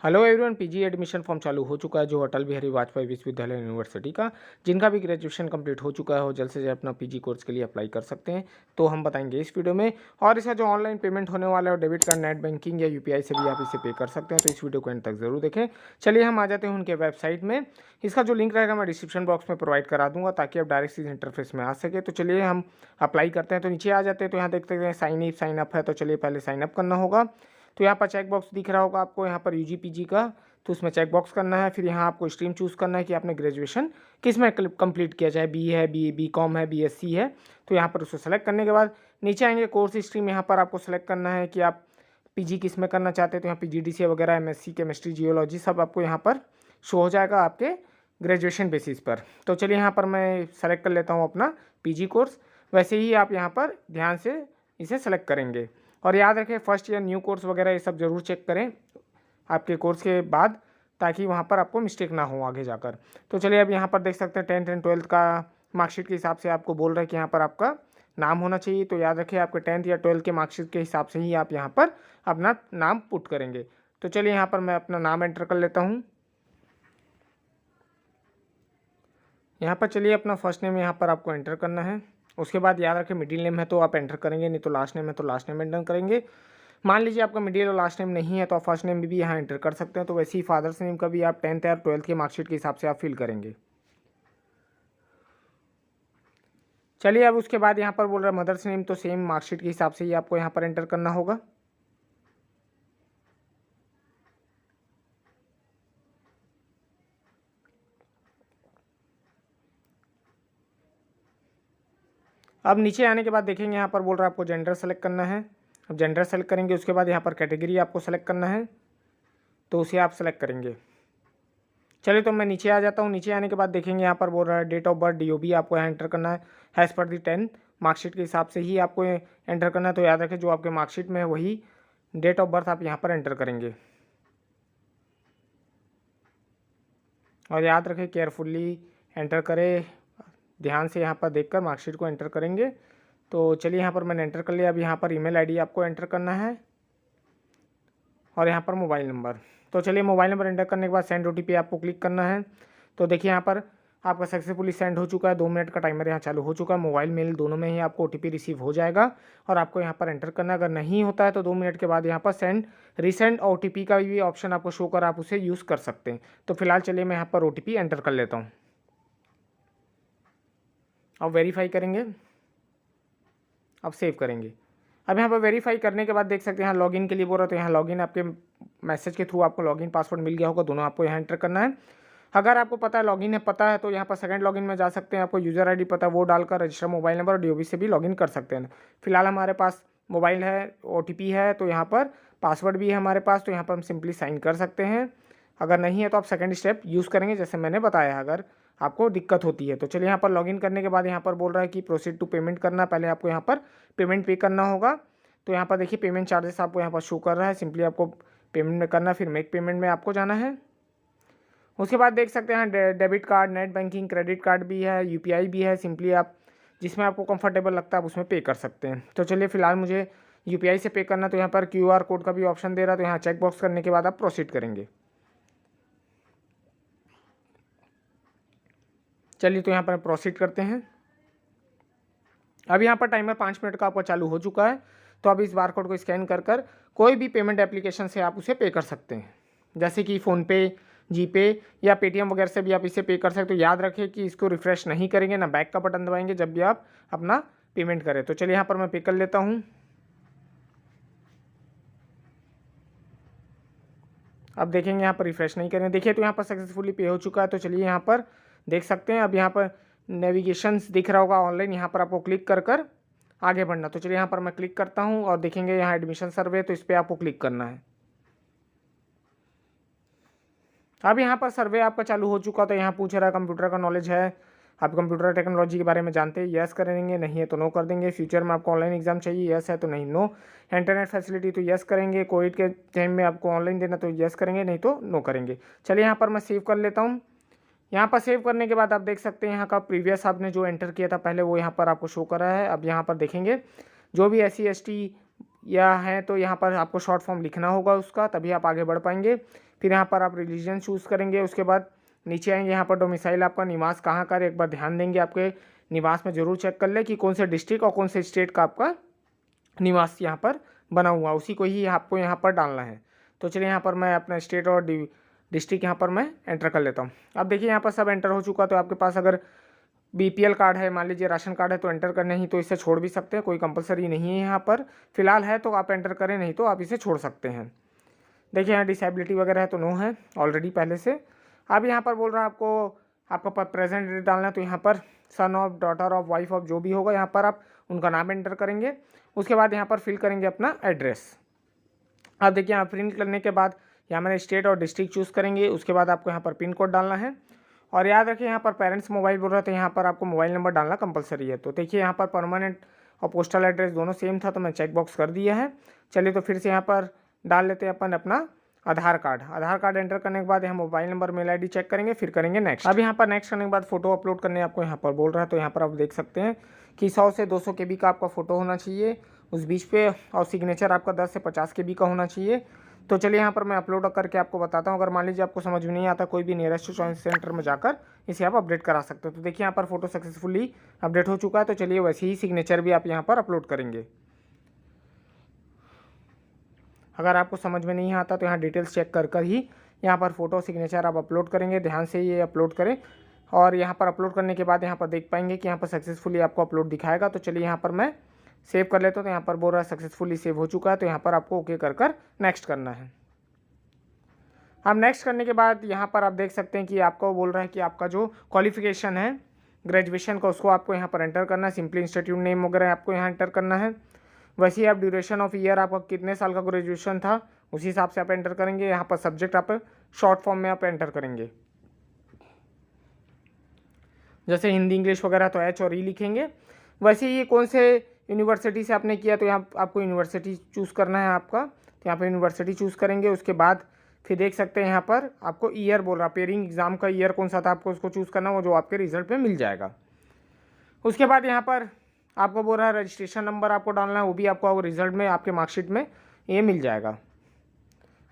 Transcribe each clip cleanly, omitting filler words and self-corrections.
Hello everyone, PG admission form चालू हो चुका है जो अटल बिहारी वाजपेयी विश्वविद्यालय यूनिवर्सिटी का। जिनका भी ग्रेजुएशन कंप्लीट हो चुका है वो जल्द से जल्द अपना पीजी कोर्स के लिए अप्लाई कर सकते हैं। तो हम बताएंगे इस वीडियो में। और इसका जो ऑनलाइन पेमेंट होने वाला है और डेबिट कार्ड, नेट बैंकिंग या यूपीआई से भी आप इसे पे कर सकते हैं। तो इस वीडियो को एंड तक जरूर देखें। चलिए हम आ जाते हैं उनके वेबसाइट में। इसका जो लिंक रहेगा मैं डिस्क्रिप्शन बॉक्स में प्रोवाइड करा दूंगा ताकि आप डायरेक्ट इस इंटरफेस में आ सके। तो चलिए हम अप्लाई करते हैं। तो नीचे आ जाते हैं तो यहाँ देखते हैं साइन अप है। तो चलिए पहले साइन अप करना होगा। तो यहाँ पर चेक बॉक्स दिख रहा होगा आपको यहाँ पर यूजी पीजी का, तो उसमें चेक बॉक्स करना है। फिर यहाँ आपको स्ट्रीम चूज़ करना है कि आपने ग्रेजुएशन किस में कंप्लीट किया, चाहे बी है, बी कॉम है, बीएससी है। तो यहाँ पर उसको सेलेक्ट करने के बाद नीचे आएंगे कोर्स स्ट्रीम। यहाँ पर आपको सेलेक्ट करना है कि आप पीजी किस में करना चाहते हैं। तो यहाँ पीजीडीसीए वगैरह, एमएससी केमिस्ट्री, जियोलॉजी सब आपको यहाँ पर शो हो जाएगा आपके ग्रेजुएशन बेसिस पर। तो चलिए यहाँ पर मैं सेलेक्ट कर लेता हूँ अपना पीजी कोर्स। वैसे ही आप यहाँ पर ध्यान से इसे सेलेक्ट करेंगे। और याद रखें फर्स्ट ईयर न्यू कोर्स वगैरह ये सब ज़रूर चेक करें आपके कोर्स के बाद, ताकि वहाँ पर आपको मिस्टेक ना हो आगे जाकर। तो चलिए अब यहाँ पर देख सकते हैं 10th एंड 12th का मार्कशीट के हिसाब से आपको बोल रहा है कि यहाँ पर आपका नाम होना चाहिए। तो याद रखिए आपके 10th या 12th के मार्कशीट के हिसाब से ही आप यहाँ पर अपना नाम पुट करेंगे। तो चलिए यहाँ पर मैं अपना नाम एंटर कर लेता हूँ। यहाँ पर चलिए अपना फर्स्ट नेम यहाँ पर आपको एंटर करना है। उसके बाद याद रखें मिडिल नेम है तो आप एंटर करेंगे, नहीं तो लास्ट नेम है तो लास्ट नेम एंटर करेंगे। मान लीजिए आपका मिडिल और लास्ट नेम नहीं है तो आप फर्स्ट नेम भी यहाँ एंटर कर सकते हैं। तो वैसे ही फादर्स नेम का भी आप 10th या 12th के मार्कशीट के हिसाब से आप फिल करेंगे। चलिए अब उसके बाद यहाँ पर बोल रहा है मदर्स नेम, तो सेम मार्कशीट के हिसाब से ही आपको यहाँ पर एंटर करना होगा। अब नीचे आने के बाद देखेंगे यहाँ पर बोल रहा है आपको जेंडर सेलेक्ट करना है। अब जेंडर सेलेक्ट करेंगे, उसके बाद यहाँ पर कैटेगरी आपको सेलेक्ट करना है, तो उसे आप सेलेक्ट करेंगे। चलिए तो मैं नीचे आ जाता हूँ। नीचे आने के बाद देखेंगे यहाँ पर बोल रहा है डेट ऑफ बर्थ डीओबी आपको यहाँ एंटर करना है। एज़ पर दी 10 मार्कशीट के हिसाब से ही आपको एंटर करना है। तो याद रखें जो आपके मार्कशीट में है वही डेट ऑफ बर्थ आप यहाँ पर एंटर करेंगे। और याद रखें केयरफुली एंटर करें, ध्यान से यहाँ पर देखकर मार्कशीट को एंटर करेंगे। तो चलिए यहाँ पर मैंने एंटर कर लिया। अब यहाँ पर ईमेल आईडी आपको एंटर करना है और यहाँ पर मोबाइल नंबर। तो चलिए मोबाइल नंबर एंटर करने के बाद सेंड ओटीपी आपको क्लिक करना है। तो देखिए यहाँ पर आपका सक्सेसफुली सेंड हो चुका है। 2 मिनट का टाइमर यहाँ चालू हो चुका है। मोबाइल मेल दोनों में ही आपको ओटीपी रिसीव हो जाएगा और आपको यहाँ पर एंटर करना है। अगर नहीं होता है तो 2 मिनट के बाद यहाँ पर सेंड रीसेंड ओटीपी का भी ऑप्शन आपको शो कर, आप उसे यूज़ कर सकते हैं। तो फिलहाल चलिए मैं यहाँ पर ओटीपी एंटर कर लेता हूँ। अब वेरीफाई करेंगे, अब सेव करेंगे। अब यहाँ पर वेरीफाई करने के बाद देख सकते हैं यहाँ लॉगिन के लिए बोल रहा है। तो यहाँ लॉगिन आपके मैसेज के थ्रू आपको लॉगिन पासवर्ड मिल गया होगा, दोनों आपको यहाँ एंटर करना है। अगर आपको पता है लॉगिन है पता है तो यहाँ पर सेकंड लॉगिन में जा सकते हैं। आपको यूज़र आईडी पता है वो डालकर रजिस्टर मोबाइल नंबर और डीओबी से भी लॉगिन कर सकते हैं। फिलहाल हमारे पास मोबाइल है, ओटीपी है, तो यहाँ पर पासवर्ड भी है हमारे पास। तो यहाँ पर हम सिंपली साइन कर सकते हैं। अगर नहीं है तो आप सेकंड स्टेप यूज़ करेंगे जैसे मैंने बताया, अगर आपको दिक्कत होती है तो। चलिए यहाँ पर लॉगिन करने के बाद यहाँ पर बोल रहा है कि प्रोसीड टू पेमेंट करना। पहले आपको यहाँ पर पेमेंट पे करना होगा। तो यहाँ पर देखिए पेमेंट चार्जेस आपको यहाँ पर शो कर रहा है। सिंपली आपको पेमेंट में करना, फिर मेक पेमेंट में आपको जाना है। उसके बाद देख सकते हैं debit card, net banking, credit card भी है, यूपीआई भी है। सिंपली आप जिसमें आपको कंफर्टेबल लगता है आप उसमें पे कर सकते हैं। तो चलिए फिलहाल मुझे यूपीआई से पे करना, तो यहाँ पर क्यूआर कोड का भी ऑप्शन दे रहा है। तो यहाँ चेक बॉक्स करने के बाद आप प्रोसीड करेंगे। चलिए तो यहाँ पर प्रोसीड करते हैं। अब यहाँ पर टाइमर 5 मिनट का आपका चालू हो चुका है। तो अब इस बार कोड को स्कैन कर कर कोई भी पेमेंट एप्लीकेशन से आप उसे पे कर सकते हैं, जैसे कि फ़ोनपे, जीपे या पेटीएम वगैरह से भी आप इसे पे कर सकते हो। याद रखें कि इसको रिफ्रेश नहीं करेंगे, ना बैक का बटन दबाएंगे जब भी आप अपना पेमेंट करें। तो चलिए यहाँ पर मैं पे कर लेता हूँ। अब देखेंगे यहाँ पर रिफ्रेश नहीं करें, देखिए तो यहाँ पर सक्सेसफुली पे हो चुका है। तो चलिए यहाँ पर देख सकते हैं। अब यहाँ पर नेविगेशंस दिख रहा होगा ऑनलाइन, यहाँ पर आपको क्लिक कर कर आगे बढ़ना। तो चलिए यहाँ पर मैं क्लिक करता हूँ और देखेंगे यहाँ एडमिशन सर्वे, तो इस पर आपको क्लिक करना है। अब यहाँ पर सर्वे आपका चालू हो चुका। तो यहाँ पूछ रहा है कंप्यूटर का नॉलेज है, आप कंप्यूटर टेक्नोलॉजी के बारे में जानते हैं, यस करेंगे, नहीं है तो नो कर देंगे। फ्यूचर में आपको ऑनलाइन एग्जाम चाहिए, यस है तो नहीं नो। इंटरनेट फैसिलिटी तो यस करेंगे। कोविड के टाइम में आपको ऑनलाइन देना तो यस करेंगे, नहीं तो नो करेंगे। चलिए यहाँ पर मैं सेव कर लेता हूँ। यहाँ पर सेव करने के बाद आप देख सकते हैं यहाँ का प्रीवियस आपने जो एंटर किया था पहले वो यहाँ पर आपको शो कर रहा है। अब यहाँ पर देखेंगे जो भी SC ST या हैं तो यहाँ पर आपको शॉर्ट फॉर्म लिखना होगा उसका, तभी आप आगे बढ़ पाएंगे। फिर यहाँ पर आप रिलीजन चूज़ करेंगे। उसके बाद नीचे आएंगे, यहाँ पर डोमिसाइल आपका निवास कहाँ का है, एक बार ध्यान देंगे आपके निवास में ज़रूर चेक कर ले कि कौन से डिस्ट्रिक्ट और कौन से स्टेट का आपका निवास यहाँ पर बना हुआ, उसी को ही आपको यहाँ पर डालना है। तो चलिए यहाँ पर मैं अपना स्टेट और डिस्ट्रिक्ट यहाँ पर मैं एंटर कर लेता हूँ। अब देखिए यहाँ पर सब एंटर हो चुका। तो आपके पास अगर बीपीएल कार्ड है, मान लीजिए राशन कार्ड है, तो एंटर करने ही तो इसे छोड़ भी सकते हैं, कोई कंपलसरी नहीं है यहाँ पर। फिलहाल है तो आप एंटर करें, नहीं तो आप इसे छोड़ सकते हैं। देखिए यहाँ डिसेबिलिटी वगैरह है तो नो है ऑलरेडी पहले से। अब यहाँ पर बोल रहा है आपको आपका प्रेजेंट डेट डालना है, तो यहाँ पर son of, daughter of, wife of, जो भी होगा यहाँ पर आप उनका नाम एंटर करेंगे। उसके बाद यहाँ पर फिल करेंगे अपना एड्रेस। अब देखिए यहाँ प्रिंट करने के बाद यहाँ मैंने स्टेट और डिस्ट्रिक्ट चूज़ करेंगे। उसके बाद आपको यहाँ पर पिन कोड डालना है। और याद रखिए यहाँ पर पेरेंट्स मोबाइल बोल रहा था, यहाँ पर आपको मोबाइल नंबर डालना कंपलसरी है। तो देखिए यहाँ पर परमानेंट और पोस्टल एड्रेस दोनों सेम था, तो मैं चेक बॉक्स कर दिया है। चलिए तो फिर से यहाँ पर डाल लेते हैं अपन अपना आधार कार्ड एंटर करने के बाद यहाँ mobile number, mail ID check करेंगे, फिर करेंगे नेक्स्ट। अब यहाँ पर नेक्स्ट करने के बाद फोटो अपलोड करने आपको यहाँ पर बोल रहा है। तो यहाँ पर आप देख सकते हैं कि 100 से 200 KB का आपका फ़ोटो होना चाहिए उस बीच पे, और सिग्नेचर आपका 10 से 50 KB का होना चाहिए। तो चलिए यहाँ पर मैं अपलोड करके आपको बताता हूँ। अगर मान लीजिए आपको समझ में नहीं आता, कोई भी नियरेस्ट चॉइस सेंटर में जाकर इसे आप अपडेट करा सकते हो। तो देखिए यहाँ पर फोटो सक्सेसफुली अपडेट हो चुका है। तो चलिए वैसे ही सिग्नेचर भी आप यहाँ पर अपलोड करेंगे। अगर आपको समझ में नहीं आता तो यहाँ डिटेल्स चेक कर कर ही यहाँ पर फोटो सिग्नेचर आप अपलोड करेंगे। ध्यान से ये अपलोड करें। और यहाँ पर अपलोड करने के बाद यहाँ पर देख पाएंगे कि यहाँ पर सक्सेसफुली आपको अपलोड दिखाएगा। तो चलिए यहाँ पर मैं सेव कर लेता हूँ। तो यहाँ पर बोल रहा है सक्सेसफुली सेव हो चुका है। तो यहाँ पर आपको ओके कर कर नेक्स्ट करना है। अब नेक्स्ट करने के बाद यहाँ पर आप देख सकते हैं कि आपको बोल रहा है कि आपका जो क्वालिफिकेशन है ग्रेजुएशन का, उसको आपको यहाँ पर एंटर करना है। सिंपली इंस्टीट्यूट नेम वगैरह आपको यहाँ एंटर करना है। वैसे ही आप ड्यूरेशन ऑफ ईयर, आपका कितने साल का ग्रेजुएशन था, उसी हिसाब से आप एंटर करेंगे। यहाँ पर सब्जेक्ट आप शॉर्ट फॉर्म में आप एंटर करेंगे। जैसे हिंदी इंग्लिश वगैरह तो एच और ई लिखेंगे। वैसे ही कौन से यूनिवर्सिटी से आपने किया, तो यहाँ आपको यूनिवर्सिटी चूज़ करना है आपका। तो यहाँ पर यूनिवर्सिटी चूज़ करेंगे। उसके बाद फिर देख सकते हैं यहाँ पर आपको ईयर बोल रहा है, पेयरिंग एग्जाम का ईयर कौन सा था आपको उसको चूज़ करना, वो जो आपके रिजल्ट में मिल जाएगा। उसके बाद यहाँ पर आपको बोल रहा है रजिस्ट्रेशन नंबर आपको डालना है, वो भी आपको रिजल्ट में आपके मार्कशीट में ये मिल जाएगा।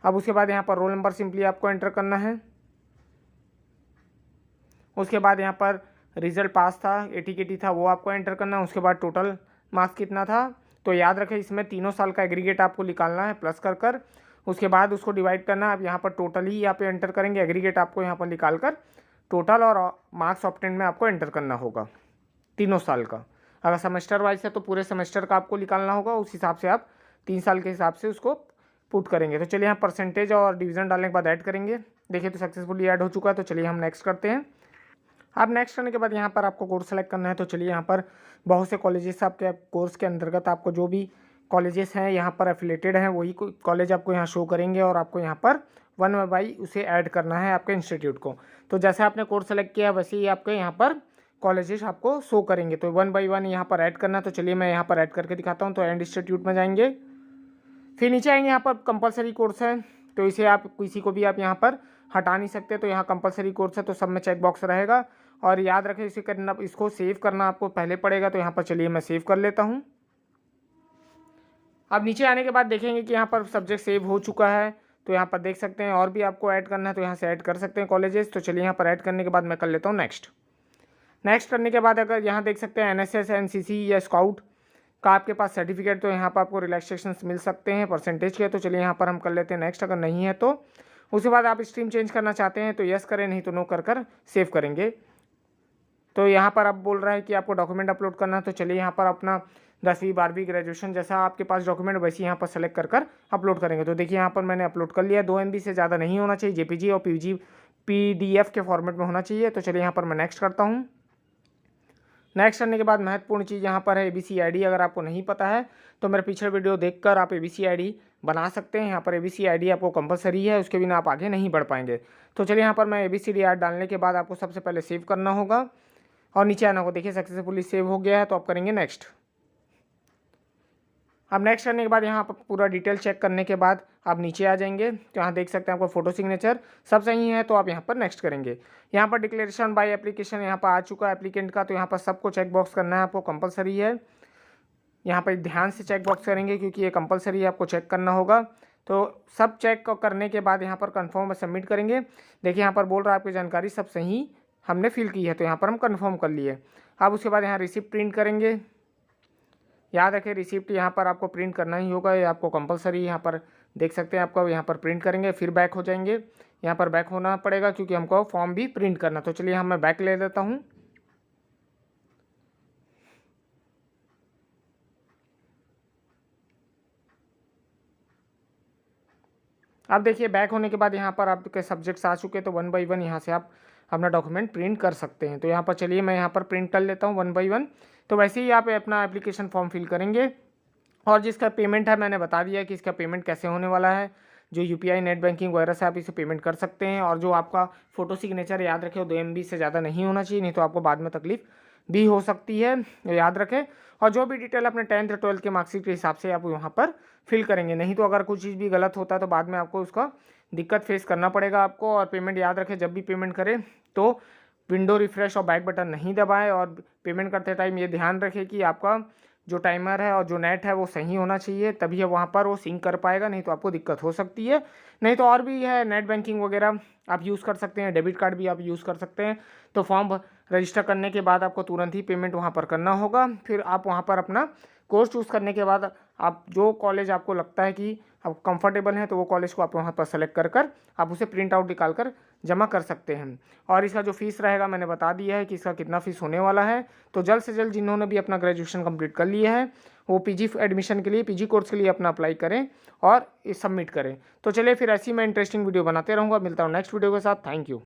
अब उसके बाद यहाँ पर रोल नंबर सिंपली आपको एंटर करना है। उसके बाद यहाँ पर रिजल्ट पास था, एटीकेटी था, वो आपको एंटर करना है। उसके बाद टोटल मार्क्स कितना था, तो याद रखें इसमें 3 साल का एग्रीगेट आपको निकालना है प्लस कर कर। उसके बाद उसको डिवाइड करना है। अब यहाँ पर टोटल ही यहाँ पे एंटर करेंगे, एग्रीगेट आपको यहाँ पर निकाल कर टोटल और मार्क्स ऑब्टेंड में आपको एंटर करना होगा 3 साल का। अगर सेमेस्टर वाइज है तो पूरे सेमेस्टर का आपको निकालना होगा, उस हिसाब से आप 3 साल के हिसाब से उसको पुट करेंगे। तो चलिए यहाँ परसेंटेज और डिवीज़न डालने के बाद ऐड करेंगे। देखिए तो सक्सेसफुली ऐड हो चुका है। तो चलिए हम नेक्स्ट करते हैं। अब नेक्स्ट करने के बाद यहाँ पर आपको कोर्स सेलेक्ट करना है। तो चलिए यहाँ पर बहुत से कॉलेजेस आपके कोर्स के अंतर्गत आपको जो भी कॉलेजेस हैं यहाँ पर एफिलेटेड हैं वही कॉलेज आपको यहाँ शो करेंगे, और आपको यहाँ पर 1 बाई उसे ऐड करना है आपके इंस्टीट्यूट को। तो जैसे आपने कोर्स सेलेक्ट किया वैसे ही आपके यहाँ पर कॉलेजेस आपको शो करेंगे। तो 1 बाई 1 यहाँ पर ऐड करना है। तो चलिए मैं यहाँ पर ऐड करके दिखाता हूँ। तो एंड इंस्टीट्यूट में जाएंगे, फिर नीचे आएंगे, यहाँ पर कंपलसरी कोर्स है तो इसे आप किसी को भी आप यहाँ पर हटा नहीं सकते। तो यहाँ कंपलसरी कोर्स है तो सब में चेक बॉक्स रहेगा। और याद रखें इसे करना, इसको सेव करना आपको पहले पड़ेगा। तो यहाँ पर चलिए मैं सेव कर लेता हूँ। अब नीचे आने के बाद देखेंगे कि यहाँ पर सब्जेक्ट सेव हो चुका है। तो यहाँ पर देख सकते हैं और भी आपको ऐड करना है तो यहाँ से ऐड कर सकते हैं कॉलेजेस। तो चलिए यहाँ पर ऐड करने के बाद मैं कर लेता हूँ नेक्स्ट करने के बाद अगर यहाँ देख सकते हैं एनएसएस, एनसीसी या स्काउट का आपके पास सर्टिफिकेट, तो यहाँ पर आपको रिलैक्सेशन मिल सकते हैं परसेंटेज के। तो चलिए यहाँ पर हम कर लेते हैं नेक्स्ट। अगर नहीं है तो उसके बाद आप स्ट्रीम चेंज करना चाहते हैं तो यस करें, नहीं तो नो कर कर सेव करेंगे। तो यहाँ पर अब बोल रहा है कि आपको डॉक्यूमेंट अपलोड करना है। तो चलिए यहाँ पर अपना 10वीं 12वीं ग्रेजुएशन जैसा आपके पास डॉक्यूमेंट वैसे यहाँ पर सेलेक्ट कर कर अपलोड करेंगे। तो देखिए यहाँ पर मैंने अपलोड कर लिया। 2 MB से ज़्यादा नहीं होना चाहिए, JPG और PDF के फॉर्मेट में होना चाहिए। तो चलिए यहाँ पर मैं नेक्स्ट करता हूँ। नेक्स्ट करने के बाद महत्वपूर्ण चीज़ यहाँ पर है ABC ID। अगर आपको नहीं पता है तो मेरे पिछले वीडियो देखकर आप ABC ID बना सकते हैं। यहाँ पर ABC ID आपको कंपलसरी है, उसके बिना आप आगे नहीं बढ़ पाएंगे। तो चलिए यहाँ पर मैं ABCD ऐड डालने के बाद आपको सबसे पहले सेव करना होगा और नीचे आना होगा। देखिए सक्सेसफुली सेव हो गया है। तो आप करेंगे नेक्स्ट। अब नेक्स्ट करने के बाद यहाँ पर पूरा डिटेल चेक करने के बाद आप नीचे आ जाएंगे। तो यहाँ देख सकते हैं आपको फोटो सिग्नेचर सब सही है। तो आप यहाँ पर नेक्स्ट करेंगे। यहाँ पर डिक्लेरेशन बाय एप्लीकेशन यहाँ पर आ चुका है एप्लीकेंट का। तो यहाँ पर सबको चेक बॉक्स करना है आपको, कंपलसरी है। यहाँ पर ध्यान से चेक बॉक्स करेंगे क्योंकि ये कंपलसरी है, आपको चेक करना होगा। तो सब चेक करने के बाद यहाँ पर कन्फर्म सबमिट करेंगे। देखिए यहाँ पर बोल रहा है आपकी जानकारी सब सही हमने फिल की है, तो यहाँ पर हम कन्फर्म कर लिए। अब उसके बाद यहाँ रिसिप्ट प्रिंट करेंगे। याद रखें रिसिप्ट यहाँ पर आपको प्रिंट करना ही होगा, ये आपको कंपलसरी यहाँ पर देख सकते हैं। आपको यहाँ पर प्रिंट करेंगे, फिर बैक हो जाएंगे। यहाँ पर बैक होना पड़ेगा क्योंकि हमको फॉर्म भी प्रिंट करना। तो चलिए मैं बैक ले लेता हूँ। अब देखिए बैक होने के बाद यहाँ पर आपके सब्जेक्ट्स आ चुके हैं, तो 1 बाई 1 यहाँ से आप अपना डॉक्यूमेंट प्रिंट कर सकते हैं। तो यहाँ पर चलिए मैं यहाँ पर प्रिंट कर लेता हूँ 1 बाई 1। तो वैसे ही आप अपना एप्लीकेशन फॉर्म फिल करेंगे और जिसका पेमेंट है मैंने बता दिया कि इसका पेमेंट कैसे होने वाला है। जो यूपीआई नेट बैंकिंग वगैरह से आप इसे पेमेंट कर सकते हैं। और जो आपका फ़ोटो सिग्नेचर याद रखें वो 2 MB से ज़्यादा नहीं होना चाहिए, नहीं तो आपको बाद में तकलीफ भी हो सकती है, याद रखें। और जो भी डिटेल अपने 10th 12th के मार्कशीट के हिसाब से आप वहाँ पर फिल करेंगे, नहीं तो अगर कुछ चीज़ भी गलत होता है तो बाद में आपको उसका दिक्कत फेस करना पड़ेगा आपको। और पेमेंट याद रखें जब भी पेमेंट करें तो विंडो रिफ्रेश और बैक बटन नहीं दबाएं। और पेमेंट करते टाइम ये ध्यान रखें कि आपका जो टाइमर है और जो नेट है वो सही होना चाहिए, तभी वहाँ पर वो सिंक कर पाएगा, नहीं तो आपको दिक्कत हो सकती है। नहीं तो और भी है नेट बैंकिंग वगैरह आप यूज़ कर सकते हैं, डेबिट कार्ड भी आप यूज़ कर सकते हैं। तो फॉर्म रजिस्टर करने के बाद आपको तुरंत ही पेमेंट वहाँ पर करना होगा। फिर आप वहाँ पर अपना कोर्स चूज़ करने के बाद आप जो कॉलेज आपको लगता है कि आप कंफर्टेबल हैं तो वो कॉलेज को आप वहाँ पर सेलेक्ट कर आप उसे प्रिंट आउट निकाल कर जमा कर सकते हैं। और इसका जो फीस रहेगा मैंने बता दिया है कि इसका कितना फ़ीस होने वाला है। तो जल्द से जल्द जिन्होंने भी अपना ग्रेजुएशन कंप्लीट कर लिया है वो पीजी एडमिशन के लिए, पीजी कोर्स के लिए अपना अप्लाई करें और सबमिट करें। तो चलिए फिर ऐसी मैं इंटरेस्टिंग वीडियो बनाते रहूँगा। मिलता हूँ नेक्स्ट वीडियो के साथ। Thank you.